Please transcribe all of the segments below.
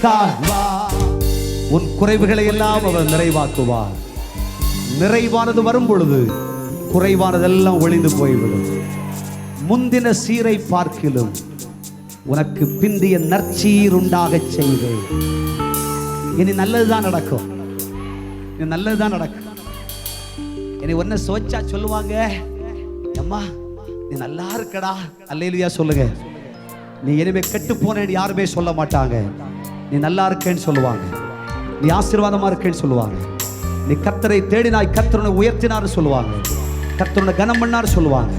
காண்பார். உன் குறைவுகளை எல்லாம் அவர் நிறைவாக்குவார். நிறைவானது வரும் பொழுது குறைவானதெல்லாம் ஒளிந்து போய்விடும். முந்தின சீரை பார்க்கிலும் உனக்கு பிந்திய நற்சீர் உண்டாக செய்வேன். இனி நல்லதுதான் நடக்கும். இனி நல்லதுதான் நடக்கும். இனி ஒன்ன சோச்சா சொல்லுவாங்க, அம்மா நீ நல்லா இருக்கடா, அல்லேலூயா சொல்லுங்க. நீ இனிமே கெட்டு போனேன்னு யாருமே சொல்ல மாட்டாங்க. நீ நல்லா இருக்கேன்னு சொல்லுவாங்க. நீ ஆசீர்வாதமா இருக்கேன்னு சொல்லுவாங்க. நீ கர்த்தரை தேடினாய், கர்த்தரை உயர்த்தினார் சொல்லுவாங்க. கர்த்தரை கனம் பண்ணார் சொல்லுவாங்க.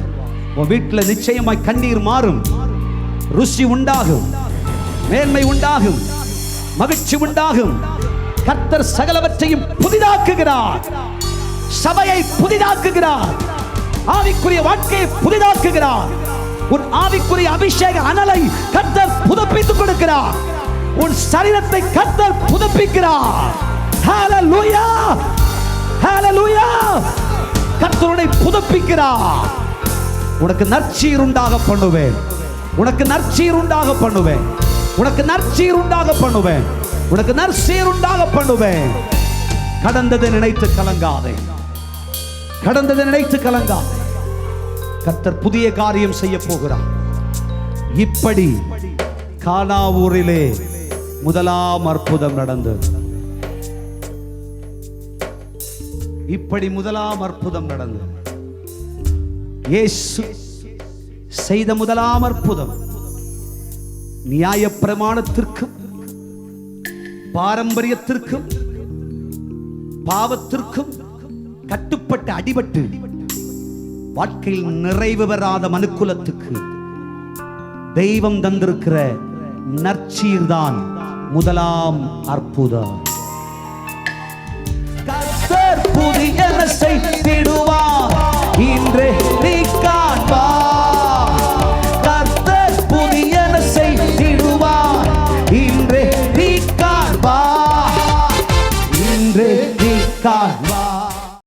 உன் வீட்டில் நிச்சயமாய் கண்ணீர் மாறும், ருசி உண்டாகும், மேன்மை உண்டாகும், மகிழ்ச்சி உண்டாகும். கர்த்தர் சகலவற்றையும் புதிதாக்குகிறார். சபையை புதிதாக்குகிறார். ஆவிக்குரிய வாழ்க்கையை புதிதாக்குகிறார். உன் ஆவிக்குரிய அபிஷேக அனலை கர்த்தர் புதுப்பித்துக் கொடுக்கிறார். உன் சரீரத்தை கர்த்தர் புதுப்பிக்கிறார். ஹல்லேலூயா, ஹல்லேலூயா. கர்த்தரை புதுப்பிக்கிறார். உனக்கு நற்சீர் உண்டாக பண்ணுவேன். உனக்கு நற்சீர் உண்டாக பண்ணுவேன். உனக்கு நற்சீர் உண்டாக பண்ணுவேன். உனக்கு நற்சீர் உண்டாக பண்ணுவேன். கடந்ததை நினைத்து கலங்காதே. கடந்ததை நினைத்து கலங்காதே. கர்த்தர் புதிய காரியம் செய்ய போகிறார். இப்படி கானா ஊரிலே முதலாம் அற்புதம் நடந்தது. இப்படி முதலாம் அற்புதம் நடந்தது. இயேசு செய்த முதலாம் அற்புதம் நியாயப்பிரமாணத்திற்கும் பாரம்பரியத்திற்கும் பாவத்திற்கும் கட்டுப்பட்டு அடிபட்டு வாழ்க்கையில் நிறைவு பெறாத மனுக்குலத்துக்கு தெய்வம் தந்திருக்கிற நற்சீர்தான் முதலாம் அற்புதம். கர்த்தர் புதியன செய்திடுவார்.